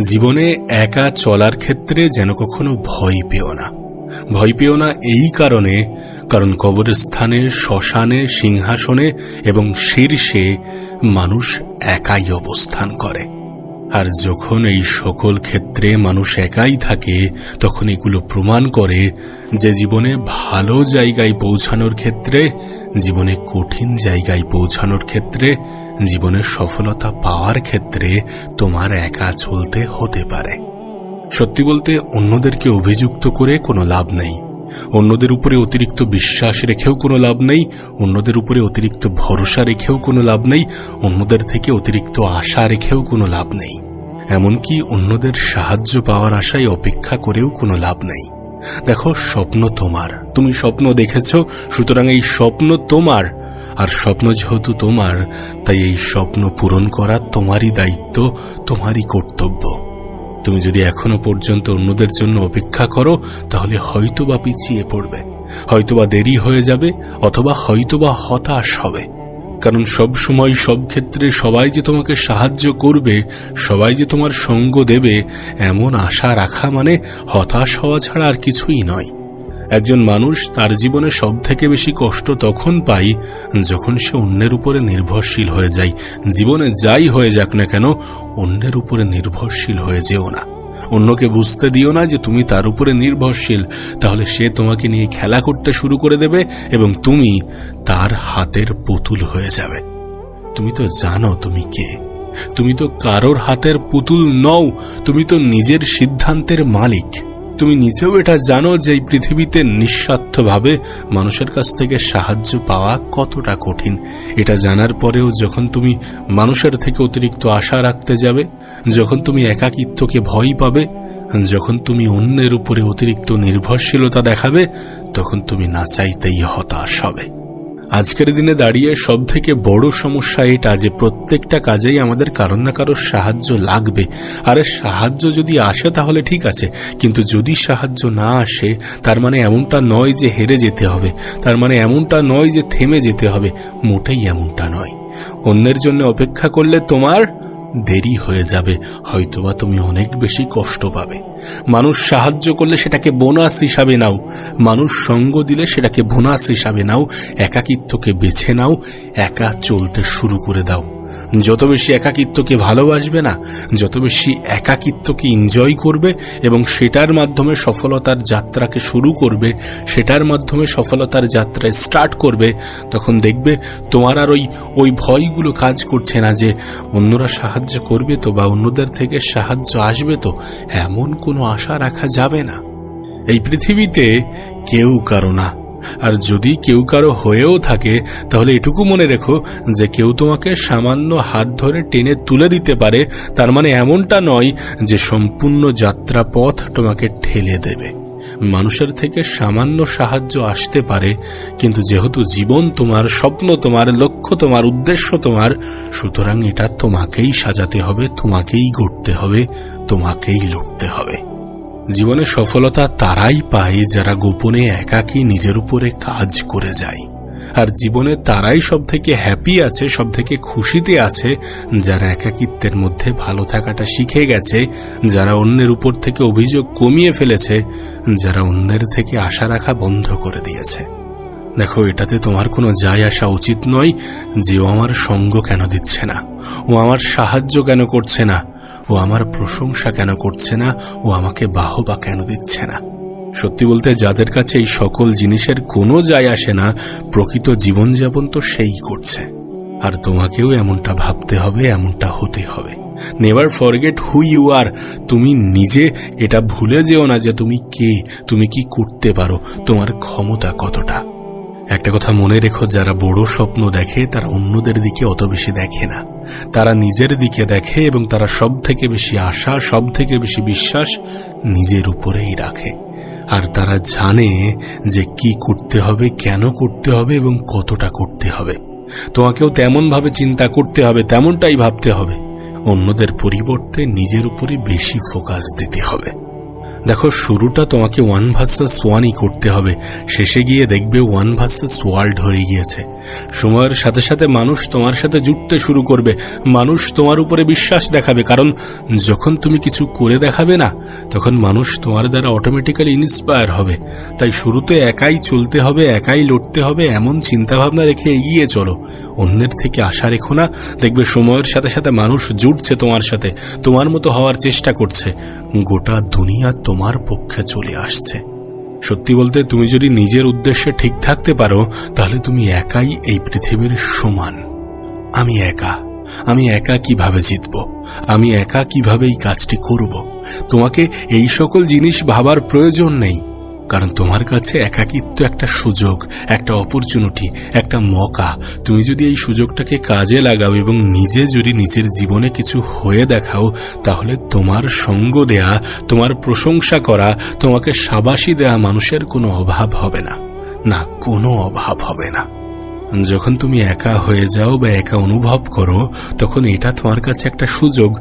জীবনে একা চলার ক্ষেত্রে যেন কখনো ভয় পেও না। ভয় পেও না এই কারণ কবরস্থানে, শ্মশানে, সিংহাসনে এবং শীর্ষে মানুষ একাই অবস্থান করে। আর যখন এই সকল ক্ষেত্রে মানুষ একাই থাকে, তখন এগুলো প্রমাণ করে যে জীবনে ভালো জায়গায় পৌঁছানোর ক্ষেত্রে, জীবনে কঠিন জায়গায় পৌঁছানোর ক্ষেত্রে, জীবনের সফলতা পাওয়ার ক্ষেত্রে তোমার একা চলতে হতে পারে। সত্যি বলতে অন্যদেরকে অভিযুক্ত করে কোনো লাভ নেই, অন্যদের উপরে অতিরিক্ত বিশ্বাস রেখেও কোনো লাভ নেই, অন্যদের উপরে অতিরিক্ত ভরসা রেখেও কোনো লাভ নেই, অন্যদের থেকে অতিরিক্ত আশা রেখেও কোনো লাভ নেই, এমনকি অন্যদের সাহায্য পাওয়ার আশায় অপেক্ষা করেও কোনো লাভ নেই। দেখো, স্বপ্ন তোমার, তুমি স্বপ্ন দেখেছ, সুতরাং এই স্বপ্ন তোমার। আর স্বপ্ন যেহেতু তোমার, তাই এই স্বপ্ন পূরণ করা তোমারই দায়িত্ব, তোমারই কর্তব্য। তুমি যদি এখনো পর্যন্ত অন্যদের জন্য অপেক্ষা করো, তাহলে হয়তোবা পিছিয়ে পড়বে, হয়তোবা দেরি হয়ে যাবে, অথবা হয়তোবা হতাশ হবে। কারণ সব সময় সব ক্ষেত্রে সবাই যে তোমাকে সাহায্য করবে, সবাই যে তোমার সঙ্গ দেবে, এমন আশা রাখা মানে হতাশ হওয়া ছাড়া আর কিছুই নয়। একজন মানুষ তার জীবনে সব থেকে বেশি কষ্ট তখন পায় যখন সে অন্যের উপরে নির্ভরশীল হয়ে যায়। জীবনে যাই হয়ে যাক না কেন, অন্যের উপরে নির্ভরশীল হয়ে যেও না। অন্যকে বুঝতে দিও না যে তুমি তার উপরে নির্ভরশীল, তাহলে সে তোমাকে নিয়ে খেলা করতে শুরু করে দেবে এবং তুমি তার হাতের পুতুল হয়ে যাবে। তুমি তো জানো তুমি কে, তুমি তো কারোর হাতের পুতুল নও, তুমি তো নিজের সিদ্ধান্তের মালিক। তুমি নিজেও এটা জানো যে এই পৃথিবীতে নিঃস্বার্থভাবে মানুষের কাছ থেকে সাহায্য পাওয়া কতটা কঠিন। এটা জানার পরেও যখন তুমি মানুষের থেকে অতিরিক্ত আশা রাখতে যাবে, যখন তুমি একাকিত্বকে ভয় পাবে, যখন তুমি অন্যের উপরে অতিরিক্ত নির্ভরশীলতা দেখাবে, তখন তুমি না চাইতেই হতাশ হবে। আজকের দিনে দাঁড়িয়ে সব থেকে বড় সমস্যা এটা যে প্রত্যেকটা কাজেই আমাদের কারোর না কারোর সাহায্য লাগবে। আরে সাহায্য যদি আসে তাহলে ঠিক আছে, কিন্তু যদি সাহায্য না আসে, তার মানে এমনটা নয় যে হেরে যেতে হবে, তার মানে এমনটা নয় যে থেমে যেতে হবে, মোটেই এমনটা নয়। অন্যের জন্য অপেক্ষা করলে তোমার দেরি হয়ে যাবে, হয়তোবা তুমি অনেক বেশি কষ্ট পাবে। মানুষ সাহায্য করলে সেটাকে বোনাস হিসাবে নাও, মানুষ সঙ্গ দিলে সেটাকে বোনাস হিসাবে নাও। একাকিত্বকে বেছে নাও, একা চলতে শুরু করে দাও। যত বেশি একাকিত্বকে ভালোবাসবে না, যত বেশি একাকিত্বকে এনজয় করবে এবং সেটার মাধ্যমে সফলতার যাত্রাকে শুরু করবে, সেটার মাধ্যমে সফলতার যাত্রায় স্টার্ট করবে, তখন দেখবে তোমার আর ওই ভয়গুলো কাজ করছে না যে অন্যরা সাহায্য করবে তো, বা অন্যদের থেকে সাহায্য আসবে তো, এমন কোনো আশা রাখা যাবে না। এই পৃথিবীতে কেউ কারো না, আর যদি কেউ কারো হয়েও থাকে, তাহলে এটুকু মনে রেখো যে কেউ তোমাকে সামান্য হাত ধরে টেনে তুলে দিতে পারে, তার মানে এমনটা নয় যে সম্পূর্ণ যাত্রাপথ তোমাকে ঠেলে দেবে। মানুষের থেকে সামান্য সাহায্য আসতে পারে, কিন্তু যেহেতু জীবন তোমার, স্বপ্ন তোমার, লক্ষ্য তোমার, উদ্দেশ্য তোমার, সুতরাং এটা তোমাকেই সাজাতে হবে, তোমাকেই গড়তে হবে, তোমাকেই লড়তে হবে। জীবনে সফলতা তারাই পায় যারা গোপনে একাকী নিজের উপরে কাজ করে যায়। আর জীবনে তারাই সব থেকে হ্যাপি আছে, সব থেকে খুশিতে আছে যারা একাকিত্বের মধ্যে ভালো থাকাটা শিখে গেছে, যারা অন্যের উপর থেকে অভিযোগ কমিয়ে ফেলেছে, যারা অন্যের থেকে আশা রাখা বন্ধ করে দিয়েছে। দেখো, এটাতে তোমার কোনো যায় আসা উচিত নয় যে ও আমার সঙ্গ কেন দিচ্ছে না, ও আমার সাহায্য কেন করছে না, ও আমার প্রশংসা কেন করছে না, ও আমাকে বাহবা কেন দিচ্ছে না। সত্যি বলতে যাদের কাছে এই সকল জিনিসের কোনো যায় আসে না, প্রকৃত জীবনযাপন তো সেই করছে। আর তোমাকেও এমনটা ভাবতে হবে, এমনটা হতে হবে। Never forget who you are. তুমি নিজে এটা ভুলে যেও না যে তুমি কে, তুমি কি করতে পারো, তোমার ক্ষমতা কতটা। একটা কথা মনে রেখো, যারা বড় স্বপ্ন দেখে তারা অন্যদের দিকে অত বেশি দেখে না, তারা নিজের দিকে দেখে এবং তারা সব থেকে বেশি আশা, সব থেকে বেশি বিশ্বাস নিজের উপরেই রাখে। আর তারা জানে যে কি করতে হবে, কেন করতে হবে এবং কতটা করতে হবে। তোমাকেও তেমন ভাবে চিন্তা করতে হবে, তেমনটাই ভাবতে হবে। অন্যদের পরিবর্তে নিজের উপরে বেশি ফোকাস দিতে হবে। দেখো, শুরুটা তোমাকে 1 ভার্সেস 1ই করতে হবে, শেষে গিয়ে দেখবে 1 ভার্সেস ওয়ার্ল্ড হয়ে গিয়েছে। সময়ের সাথে সাথে মানুষ তোমার সাথে জুটতে শুরু করবে, মানুষ তোমার উপরে বিশ্বাস দেখাবে, কারণ যখন তুমি কিছু করে দেখাবে না, তখন মানুষ তোমার দ্বারা অটোমেটিক্যালি ইন্সপায়ার হবে। তাই শুরুতে একাই চলতে হবে, একাই লড়তে হবে, এমন চিন্তাভাবনা রেখে এগিয়ে চলো, অন্যের থেকে আশা রেখো না। দেখবে সময়ের সাথে সাথে মানুষ জুটছে তোমার সাথে, তোমার মতো হওয়ার চেষ্টা করছে, গোটা দুনিয়া তোমার পক্ষে চলে আসছে। সত্যি বলতে, তুমি যদি নিজের উদ্দেশ্যে ঠিক থাকতে পারো, তাহলে তুমি একাই এই পৃথিবীর সমান। আমি একা কিভাবে জিতব, আমি একা কিভাবে এই কাজটি করব, তোমাকে এই সকল জিনিস ভাবার প্রয়োজন নেই, কারণ তোমার কাছে একাকিত্ব একটা সুযোগ, একটা অপরচুনিটি, একটা মকা। তুমি যদি এই সুযোগটাকে কাজে লাগাও এবং নিজে যদি নিজের জীবনে কিছু হয়ে দেখাও, তাহলে তোমার সঙ্গ দেয়া, তোমার প্রশংসা করা, তোমাকে শাবাশি দেয়া মানুষের কোনো অভাব হবে না, না কোনো অভাব হবে না। যখন তুমি একা হয়ে যাও বা একা অনুভব করো, তখন এটা তোমার কাছে একটা সুযোগ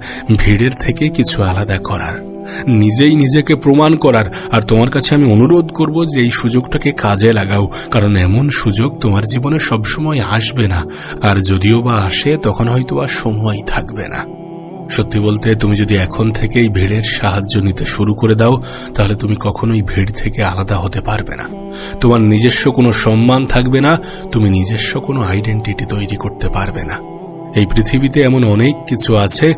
ভিড়ের থেকে কিছু আলাদা করার, নিজেই নিজেকে প্রমাণ করার। আর তোমার কাছে আমি অনুরোধ করব যে এই সুযোগটাকে কাজে লাগাও, কারণ এমন সুযোগ তোমার জীবনে সবসময় আসবে না, আর যদিও বা আসে তখন হয়তো আর সময় থাকবে না। সত্যি বলতে, তুমি যদি এখন থেকেই ভিড়ের সাহায্য নিতে শুরু করে দাও, তাহলে তুমি কখনোই ভিড় থেকে আলাদা হতে পারবে না। তোমার নিজস্ব কোনো সম্মান থাকবে না, তুমি নিজস্ব কোনো আইডেন্টিটি তৈরি করতে পারবে না। এই পৃথিবীতে এমন অনেক কিছু আছে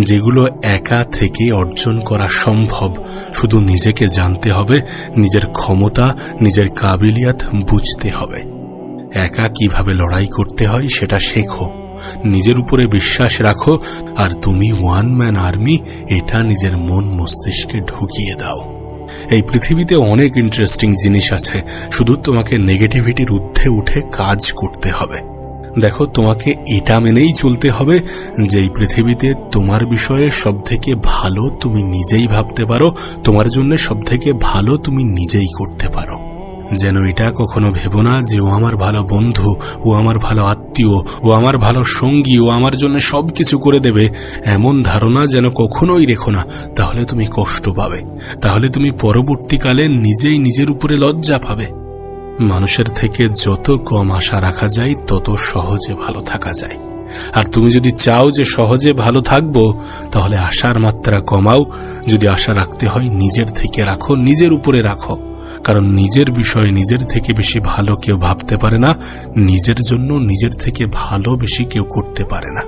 যেগুলো একা থেকে অর্জন করা সম্ভব, শুধু নিজেকে জানতে হবে, নিজের ক্ষমতা, নিজের কাবিলিয়াত বুঝতে হবে। একা কিভাবে লড়াই করতে হয় সেটা শেখো, নিজের উপরে বিশ্বাস রাখো, আর তুমি 1 ম্যান আর্মি এটা নিজের মন মস্তিষ্কে ঢুকিয়ে দাও। এই পৃথিবীতে অনেক ইন্টারেস্টিং জিনিস আছে, শুধু তোমাকে নেগেটিভিটির ঊর্ধ্বে উঠে কাজ করতে হবে। দেখো, তোমাকে এটা মেনেই চলতে হবে যে এই পৃথিবীতে তোমার বিষয়ে সবথেকে ভালো তুমি নিজেই ভাবতে পারো, তোমার জন্য সবথেকে ভালো তুমি নিজেই করতে পারো। যেন এটা কখনো ভেবো না যে ও আমার ভালো বন্ধু, ও আমার ভালো আত্মীয়, ও আমার ভালো সঙ্গী, ও আমার জন্য সবকিছু করে দেবে, এমন ধারণা যেন কখনোই রেখো না। তাহলে তুমি কষ্ট পাবে, তাহলে তুমি পরবর্তীকালে নিজেই নিজের উপরে লজ্জা পাবে। মানুষের থেকে যত কম আশা রাখা যায়, তত সহজে ভালো থাকা যায়। আর তুমি যদি চাও যে সহজে ভালো থাকবো, তাহলে আশার মাত্রা কমাও। যদি আশা রাখতে হয়, নিজের থেকে রাখো, নিজের উপরে রাখো, কারণ নিজের বিষয়ে নিজের থেকে বেশি ভালো কেউ ভাবতে পারে না, নিজের জন্য নিজের থেকে ভালো বেশি কেউ করতে পারে না।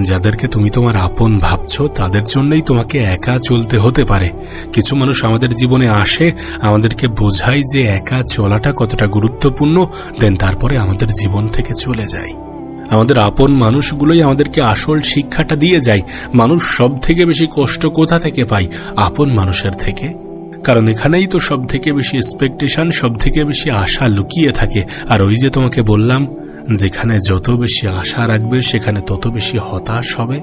যাদেরকে তুমি তোমার আপন ভাবছো, তাদের জন্যই তোমাকে একা চলতে হতে পারে। কিছু মানুষ আমাদের জীবনে আসে, আমাদেরকে বোঝায় যে একা চলাটা কতটা গুরুত্বপূর্ণ, দেন তারপরে আমাদের জীবন থেকে চলে যায়। আমাদের আপন মানুষগুলোই আমাদেরকে আসল শিক্ষাটা দিয়ে যায়। মানুষ সব থেকে বেশি কষ্ট কোথা থেকে পায়? আপন মানুষের থেকে। কারণ এখানেই তো সব থেকে বেশি এক্সপেকটেশন, সব থেকে বেশি আশা লুকিয়ে থাকে। আর ওই যে তোমাকে বললাম, যেখানে যত বেশি আশা রাখবে, সেখানে তত বেশি হতাশ হবে।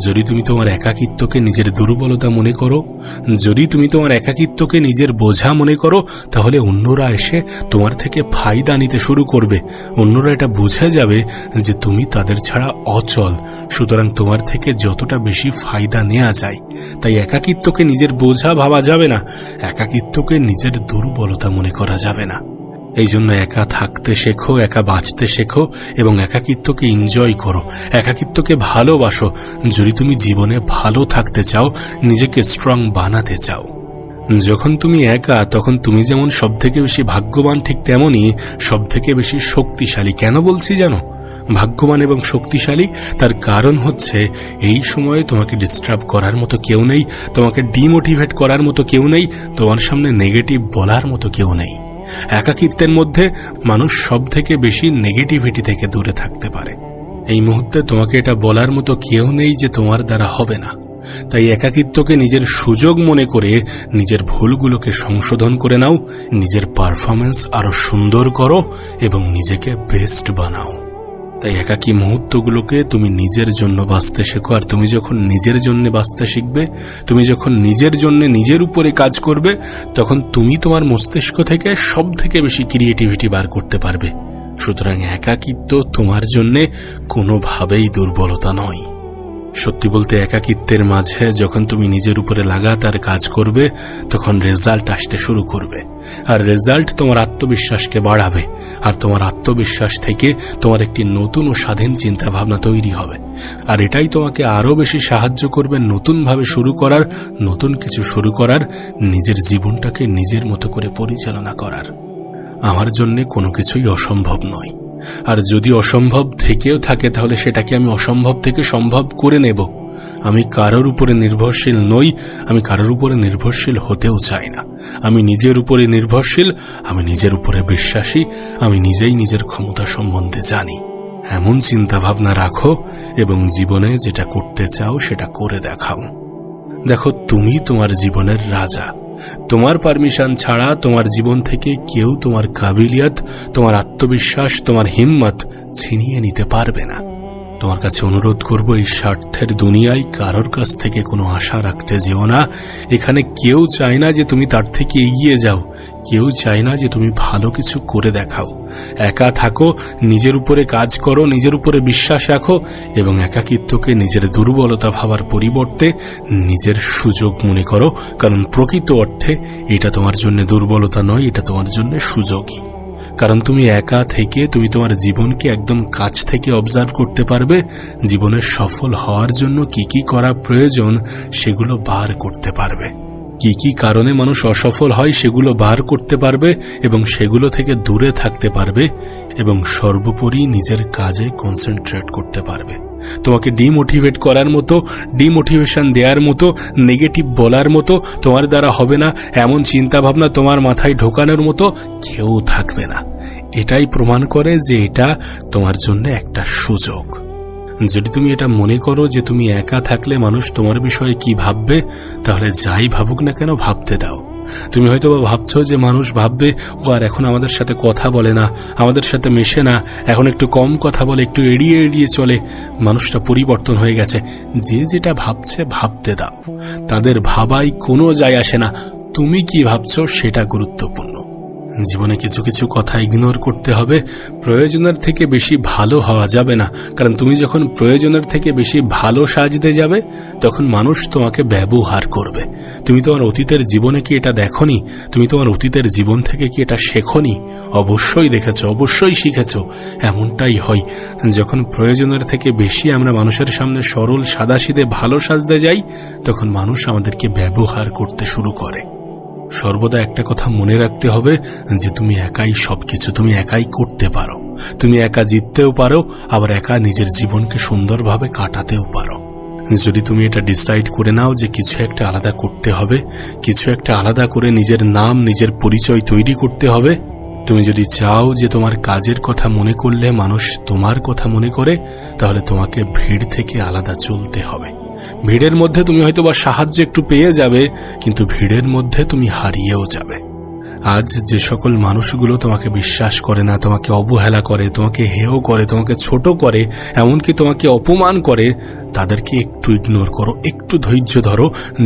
যদি তুমি তোমার একাকিত্বকে নিজের দুর্বলতা মনে করো, যদি তুমি তোমার একাকিত্বকে নিজের বোঝা মনে করো, তাহলে অন্যরা এসে তোমার থেকে ফায়দা নিতে শুরু করবে। অন্যরা এটা বুঝে যাবে যে তুমি তাদের ছাড়া অচল, সুতরাং তোমার থেকে যতটা বেশি ফায়দা নেওয়া যায়। তাই একাকিত্বকে নিজের বোঝা ভাবা যাবে না, একাকিত্বকে নিজের দুর্বলতা মনে করা যাবে না। এই জন্য একা থাকতে শেখো, একা বাঁচতে শেখো এবং একাকিত্বকে এনজয় করো, একাকিত্বকে ভালোবাসো। যদি তুমি জীবনে ভালো থাকতে চাও, নিজেকে স্ট্রং বানাতে চাও। যখন তুমি একা, তখন তুমি যেমন সব থেকে বেশি ভাগ্যবান, ঠিক তেমনই সব থেকে বেশি শক্তিশালী। কেন বলছি জানো? ভাগ্যবান এবং শক্তিশালী, তার কারণ হচ্ছে এই সময়ে তোমাকে ডিস্টার্ব করার মতো কেউ নেই, তোমাকে ডিমোটিভেট করার মতো কেউ নেই, তোমার সামনে নেগেটিভ বলার মতো কেউ নেই। একাকিত্বের মধ্যে মানুষ সব থেকে বেশি নেগেটিভিটি থেকে দূরে থাকতে পারে। এই মুহূর্তে তোমাকে এটা বলার মতো কেউ নেই যে তোমার দ্বারা হবে না। তাই একাকিত্বকে নিজের সুযোগ মনে করে নিজের ভুলগুলোকে সংশোধন করে নাও, নিজের পারফরমেন্স আরো সুন্দর করো এবং নিজেকে বেস্ট বানাও। তাই একাকী মুহূর্তগুলোকে তুমি নিজের জন্য বাঁচতে শেখো। আর তুমি যখন নিজের জন্য বাঁচতে শিখবে, তুমি যখন নিজের জন্য নিজের উপরে কাজ করবে, তখন তুমি তোমার মস্তিষ্ক থেকে সব থেকে বেশি ক্রিয়েটিভিটি বার করতে পারবে। সুতরাং একাকিত্ব তোমার জন্য কোনোভাবেই দুর্বলতা নয়। সত্যি বলতে একাকিত্বের মাঝে যখন তুমি নিজের উপরে লাগাতার কাজ করবে তখন রেজাল্ট আসতে শুরু করবে, আর রেজাল্ট তোমার আত্মবিশ্বাসকে বাড়াবে, আর তোমার আত্মবিশ্বাস থেকে তোমার একটি নতুন ও স্বাধীন চিন্তা ভাবনা তৈরি হবে, আর এটাই তোমাকে আরো বেশি সাহায্য করবে নতুনভাবে শুরু করার, নতুন কিছু শুরু করার, নিজের জীবনটাকে নিজের মতো করে পরিচালনা করার। আমার জন্য কোনো কিছুই অসম্ভব নয়, আর যদি অসম্ভব থেকেও থাকে তাহলে সেটাকে আমি অসম্ভব থেকে সম্ভব করে নেব। আমি কারোর উপরে নির্ভরশীল নই, আমি কারোর উপরে নির্ভরশীল হতেও চাই না। আমি নিজের উপরে নির্ভরশীল, আমি নিজের উপরে বিশ্বাসী, আমি নিজেই নিজের ক্ষমতা সম্বন্ধে জানি। এমন চিন্তা ভাবনা রাখো এবং জীবনে যেটা করতে চাও সেটা করে দেখাও। দেখো, তুমি তোমার জীবনের রাজা। তোমার পারমিশন ছাড়া তোমার জীবন থেকে কেউ তোমার কাবিলিয়ত, তোমার আত্মবিশ্বাস, তোমার হিম্মত ছিনিয়ে নিতে পারবে না। তোমার কাছে অনুরোধ করব, এই স্বার্থের দুনিয়ায় কারোর কাছ থেকে কোনো আশা রাখতে যেও না। এখানে কেউ চায় না যে তুমি তার থেকে এগিয়ে যাও, কেউ চায় না যে তুমি ভালো কিছু করে দেখাও। একা থাকো, নিজের উপরে কাজ করো, নিজের উপরে বিশ্বাস রাখো এবং একাকিত্বকে নিজের দুর্বলতা ভাবার পরিবর্তে নিজের সুযোগ মনে করো, কারণ প্রকৃত অর্থে এটা তোমার জন্য দুর্বলতা নয়, এটা তোমার জন্য সুযোগই। কারণ তুমি একা থেকে তুমি তোমার জীবনকে একদম কাছ থেকে অবজার্ভ করতে পারবে। জীবনের সফল হওয়ার জন্য কি কি করা প্রয়োজন সেগুলো বার করতে পারবে। কি কি কারণে মানুষ অসফল হয় সেগুলো বার করতে পারবে এবং সেগুলো থেকে দূরে থাকতে পারবে এবং সর্বোপরি নিজের কাজে কনসেন্ট্রেট করতে পারবে। তোমাকে ডিমোটিভেট করার মতো, ডিমোটিভেশন দেওয়ার মতো, নেগেটিভ বলার মতো, তোমার দ্বারা হবে না এমন চিন্তা ভাবনা তোমার মাথায় ঢোকানোর মতো কেউ থাকবে না। এটাই প্রমাণ করে যে এটা তোমার জন্য একটা সুযোগ। যদি তুমি এটা মনে করো যে তুমি একা থাকলে মানুষ তোমার বিষয়ে কি ভাববে, তাহলে যাই ভাবুক না কেন ভাবতে দাও। তুমি হয়তো ভাবছো যে মানুষ ভাববে ও আর এখন আমাদের সাথে কথা বলে না, আমাদের সাথে মেশে না, এখন একটু কম কথা বলে, একটু এড়িয়ে এড়িয়ে চলে, মানুষটা পরিবর্তন হয়ে গেছে। যে যেটা ভাবছে ভাবতে দাও, তাদের ভাবাই কোনো যায় আসে না। তুমি কি ভাবছো সেটা গুরুত্বপূর্ণ। জীবনে কিছু কিছু কথা ইগনোর করতে হবে। প্রয়োজনের থেকে বেশি ভালো হওয়া যাবে না, কারণ তুমি যখন প্রয়োজনের থেকে বেশি ভালো সাজতে যাবে তখন মানুষ তোমাকে ব্যবহার করবে। তুমি তোমার অতীতের জীবনে কি এটা দেখোনি? তুমি তোমার অতীতের জীবন থেকে কি এটা শেখোনি? অবশ্যই দেখেছো, অবশ্যই শিখেছো। এমনটাই হয় যখন প্রয়োজনের থেকে বেশি আমরা মানুষের সামনে সরল সাদাসিধে ভালো সাজতে যাই, তখন মানুষ আমাদেরকে ব্যবহার করতে শুরু করে। সর্বদা একটা কথা মনে রাখতে হবে যে তুমি একাই সবকিছু, তুমি একাই করতে পারো, তুমি একা জিততেও পারো, আবার একা নিজের জীবনকে সুন্দরভাবে কাটাতেও পারো। যদি তুমি এটা ডিসাইড করে নাও যে কিছু একটা আলাদা করতে হবে, কিছু একটা আলাদা করে নিজের নাম, নিজের পরিচয় তৈরি করতে হবে, তুমি যদি চাও যে তোমার কাজের কথা মনে করলে মানুষ তোমার কথা মনে করে, তাহলে তোমাকে ভিড় থেকে আলাদা চলতে হবে। ভিড়ের মধ্যে তুমি হয়তো বা সাহায্য একটু পেয়ে যাবে, কিন্তু ভিড়ের মধ্যে তুমি হারিয়েও যাবে। আজ যে সকল মানুষগুলো তোমাকে বিশ্বাস করে না, তোমাকে অবহেলা করে, তোমাকে হেয় করে, তোমাকে ছোট করে, এমনকি তোমাকে অপমান করে, তাদেরকে একটু ইগনোর করো, একটু ধৈর্য ধরো,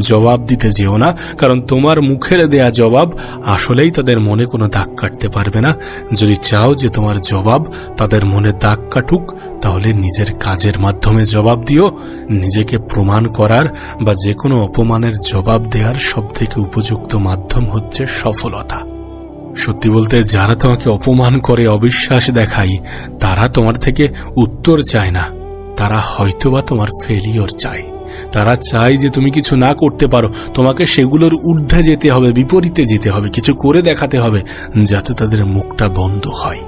জবাব দিতে যেও না, কারণ তোমার মুখের দেয়া জবাব আসলেই তাদের মনে কোনো দাগ কাটতে পারবে না। যদি চাও যে তোমার জবাব তাদের মনে দাগ কাটুক, তাহলে নিজের কাজের মাধ্যমে জবাব দিও। নিজেকে প্রমাণ করার বা যে কোনো অপমানের জবাব দেওয়ার সবথেকে উপযুক্ত মাধ্যম হচ্ছে সফলতা। সত্যি বলতে, যারা তোমাকে অপমান করে, অবিশ্বাস দেখায়, তারা তোমার থেকে উত্তর চায় না, তারা হয়তোবা তোমার ফেলিওর চায়। তারা চায় যে তুমি কিছু না করতে পারো, তোমাকে সেগুলোর ঊর্ধ্বে যেতে হবে, বিপরীতে যেতে হবে, কিছু করে দেখাতে হবে, যাতে তাদের মুখটা বন্ধ হয়,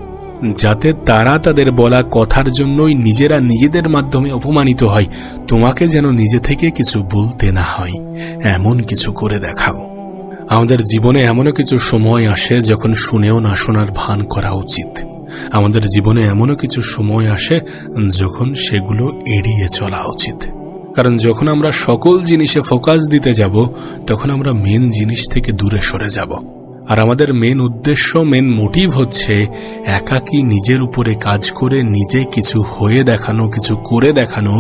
যাতে তারা তাদের বলা কথার জন্যই নিজেরা নিজেদের মাধ্যমে অপমানিত হয়। তোমাকে যেন নিজে থেকে কিছু বলতে না হয়, এমন কিছু করে দেখাও। আমাদের জীবনে এমনও কিছু সময় আসে যখন শুনেও না শোনার ভান করা উচিত। আমাদের জীবনে এমনও কিছু সময় আসে যখন সেগুলো এড়িয়ে চলা উচিত। কারণ যখন আমরা সকল জিনিসে ফোকাস দিতে যাব, তখন আমরা মেন জিনিস থেকে দূরে সরে যাব। আর আমাদের মেন উদ্দেশ্য, মেন মোটিভ হচ্ছে একাকী নিজের উপরে কাজ করে নিজে কিছু হয়ে দেখানো, কিছু করে দেখানো।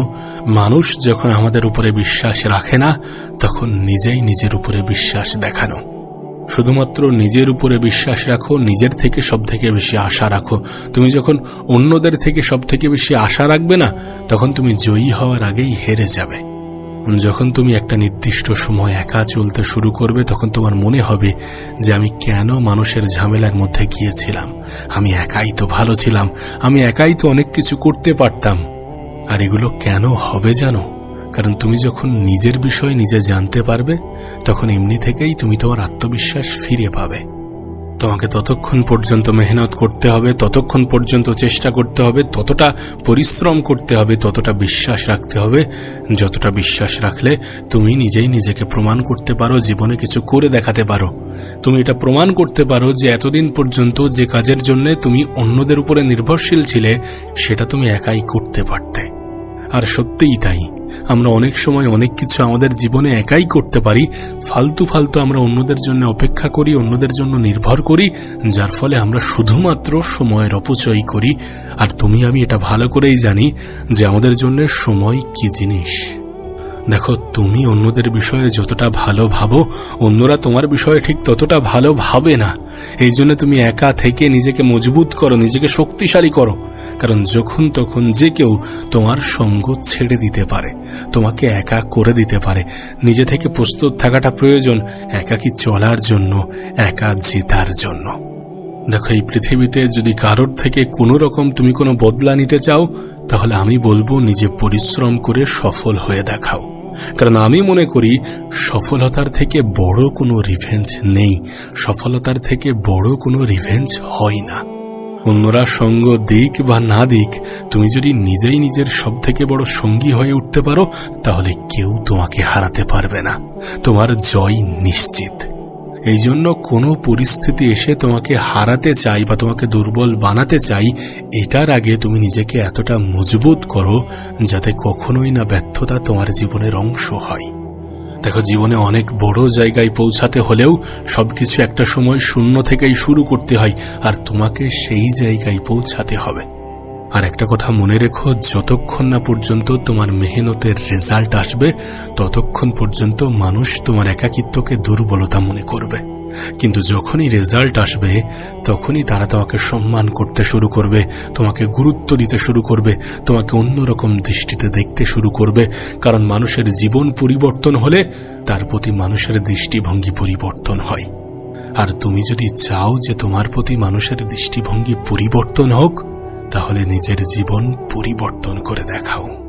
মানুষ যখন আমাদের উপরে বিশ্বাস রাখে না, তখন নিজেই নিজের উপরে বিশ্বাস দেখানো। শুধুমাত্র নিজের উপরে বিশ্বাস রাখো, নিজের থেকে সব থেকে বেশি আশা রাখো। তুমি যখন অন্যদের থেকে সব থেকে বেশি আশা রাখবে না, তখন তুমি জয়ী হওয়ার আগেই হেরে যাবে। যখন তুমি একটা নির্দিষ্ট সময় একা চলতে শুরু করবে, তখন তোমার মনে হবে যে আমি কেন মানুষের ঝামেলার মধ্যে গিয়েছিলাম, আমি একাই তো ভালো ছিলাম, আমি একাই তো অনেক কিছু করতে পারতাম। আর এগুলো কেন হবে জানো? কারণ তুমি যখন নিজের বিষয় নিজে জানতে পারবে, তখন এমনি থেকেই তুমি তোমার আত্মবিশ্বাস ফিরে পাবে। তোমাকে ততক্ষণ পর্যন্ত মেহনত করতে হবে, ততক্ষণ পর্যন্ত চেষ্টা করতে হবে, ততটা পরিশ্রম করতে হবে, ততটা বিশ্বাস রাখতে হবে, যতটা বিশ্বাস রাখলে তুমি নিজেই নিজেকে প্রমাণ করতে পারো, জীবনে কিছু করে দেখাতে পারো। তুমি এটা প্রমাণ করতে পারো যে এতদিন পর্যন্ত যে কাজের জন্য তুমি অন্যদের উপরে নির্ভরশীল ছিলে, সেটা তুমি একাই করতে পারতে। আর সত্যিই তাই, আমরা অনেক সময় অনেক কিছু আমাদের জীবনে একাই করতে পারি। ফালতু আমরা অন্যদের জন্য অপেক্ষা করি, অন্যদের জন্য নির্ভর করি, যার ফলে আমরা শুধুমাত্র সময়ের অপচয় করি। আর তুমি আমি এটা ভালো করেই জানি যে আমাদের জন্য সময় কি জিনিস। দেখো, তুমি অন্যদের বিষয়ে যতটা ভালো ভাবো, অন্যরা তোমার বিষয়ে ঠিক ততটা ভালো ভাবে না। এই জন্য তুমি একা থেকে নিজেকে মজবুত করো, নিজেকে শক্তিশালী করো। কারণ যখন তখন যে কেউ তোমার সঙ্গ ছেড়ে দিতে পারে, তোমাকে একা করে দিতে পারে। নিজে থেকে প্রস্তুত থাকাটা প্রয়োজন একাকী চলার জন্য, একা জেতার জন্য। দেখো, এই পৃথিবীতে যদি কারোর থেকে কোনো রকম তুমি কোনো বদলা নিতে চাও, তাহলে আমি বলবো নিজে পরিশ্রম করে সফল হয়ে দেখাও। কারণ আমি মনে করি সফলতার থেকে বড় কোনো রিভেঞ্জ নেই, সফলতার থেকে বড় কোনো রিভেঞ্জ হয় না। অন্যরা সঙ্গ দিক বা না দিক, তুমি যদি নিজেই নিজের সব থেকে বড় সঙ্গী হয়ে উঠতে পারো, তাহলে কেউ তোমাকে হারাতে পারবে না। তোমার জয় নিশ্চিত। এই জন্য কোনো পরিস্থিতি এসে তোমাকে হারাতে চাই বা তোমাকে দুর্বল বানাতে চাই, এটার আগে তুমি নিজেকে এতটা মজবুত করো যাতে কখনোই না ব্যর্থতা তোমার জীবনের অংশ হয়। দেখো, জীবনে অনেক বড় জায়গায় পৌঁছাতে হলেও সবকিছু একটা সময় শূন্য থেকেই শুরু করতে হয়, আর তোমাকে সেই জায়গায় পৌঁছাতে হবে। আর একটা কথা মনে রেখো, যতক্ষণ না পর্যন্ত তোমার মেহনতের রেজাল্ট আসবে, ততক্ষণ পর্যন্ত মানুষ তোমার একাকিত্বকে দুর্বলতা মনে করবে। কিন্তু যখনই রেজাল্ট আসবে, তখনই তারা তোমাকে সম্মান করতে শুরু করবে, তোমাকে গুরুত্ব দিতে শুরু করবে, তোমাকে অন্যরকম দৃষ্টিতে দেখতে শুরু করবে। কারণ মানুষের জীবন পরিবর্তন হলে তার প্রতি মানুষের দৃষ্টিভঙ্গি পরিবর্তন হয়। আর তুমি যদি চাও যে তোমার প্রতি মানুষের দৃষ্টিভঙ্গি পরিবর্তন হোক, তাহলে নিজের জীবন পরিবর্তন করে দেখাও।